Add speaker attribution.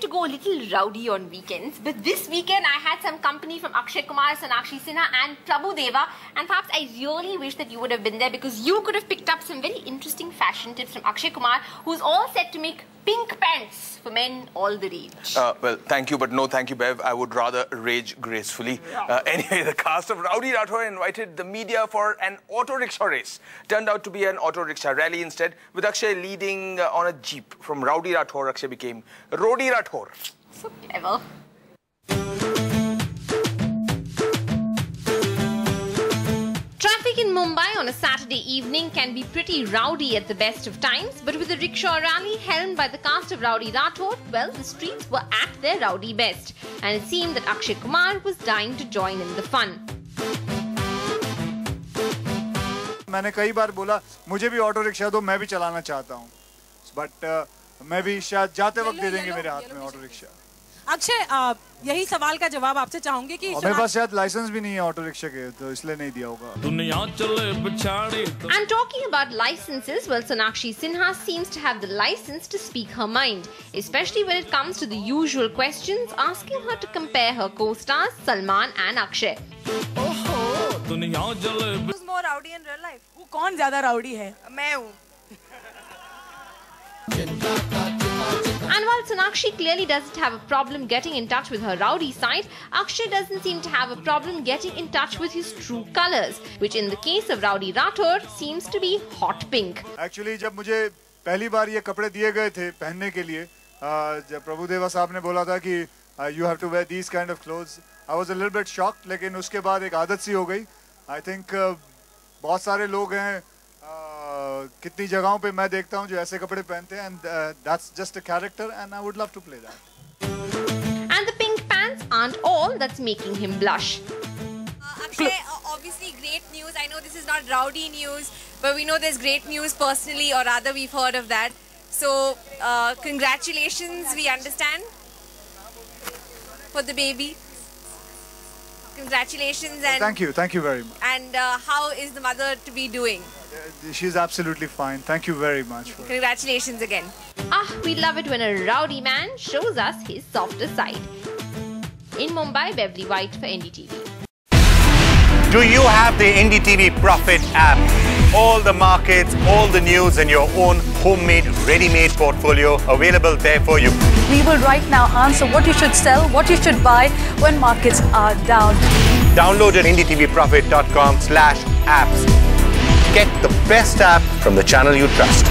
Speaker 1: to go a little rowdy on weekends, but this weekend I had some company from Akshay Kumar, Sonakshi Sinha and Prabhu Deva, and perhaps I really wish that you would have been there because you could have picked up some very interesting fashion tips from Akshay Kumar, who's all set to make pink pants for men all the rage.
Speaker 2: Well, thank you, but no thank you, Bev. I would rather rage gracefully. Anyway, the cast of Rowdy Rathore invited the media for an auto rickshaw race. Turned out to be an auto rickshaw rally instead, with Akshay leading on a jeep. From Rowdy Rathore, Akshay became Rowdy Rathore.
Speaker 1: So clever. Traffic in Mumbai on a Saturday evening can be pretty rowdy at the best of times, but with a rickshaw rally helmed by the cast of Rowdy Rathore, well, the streets were at their rowdy best, and it seemed that Akshay Kumar was dying to join in the fun.
Speaker 3: मैंने कई बार बोला मुझे भी auto rickshaw दो, मैं भी चलाना चाहता हूँ, बट मैं भी शायद जाते वक्त दे देंगे मेरे हाथ में ऑटो रिक्शा।
Speaker 4: अक्षय, यही सवाल का जवाब आपसे चाहूंगी कि
Speaker 3: मेरे पास शायद लाइसेंस भी नहीं है ऑटो रिक्शा के, तो इसलिए नहीं दिया होगा।
Speaker 1: And talking about licenses, well, Sonakshi Sinha seems to have the license to speak her mind, especially when it comes to the usual questions asking her to compare her co-stars Salman and Akshay.
Speaker 5: Who's more rowdy in real life?
Speaker 4: वो कौन ज्यादा rowdy है?
Speaker 5: मैं हूँ।
Speaker 1: And while Sonakshi clearly doesn't have a problem getting in touch with her rowdy side, Akshay doesn't seem to have a problem getting in touch with his true colours, which in the case of Rowdy Rathore seems to be hot pink.
Speaker 3: Actually, जब मुझे पहली बार ये कपड़े दिए गए थे पहनने के लिए, जब प्रभु देवा साहब ने बोला था कि you have to wear these kind of clothes, I was a little bit shocked, लेकिन उसके बाद एक आदत सी हो गई. I think बहुत सारे लोग हैं, कितनी जगहों पे मैं देखता हूँ जो ऐसे कपड़े पहनते हैं, and that's just a character and I would love to play that.
Speaker 1: And the pink pants aren't all that's making him blush.
Speaker 5: Akshay, obviously great news. I know this is not rowdy news, but we know there's great news personally, or rather we've heard of that. So congratulations, we understand, for the baby. Congratulations. And
Speaker 3: thank you very much.
Speaker 5: And how is the mother to be doing?
Speaker 3: She's absolutely fine. Thank you very much.
Speaker 5: Congratulations again.
Speaker 1: We love it when a rowdy man shows us his softer side. In Mumbai, Beverly White for NDTV.
Speaker 6: Do you have the NDTV Profit app? All the markets, all the news and your own homemade, ready-made portfolio available there for you.
Speaker 7: We will right now answer what you should sell, what you should buy when markets are down.
Speaker 6: Download at ndtvprofit.com/apps. Get the best app from the channel you trust.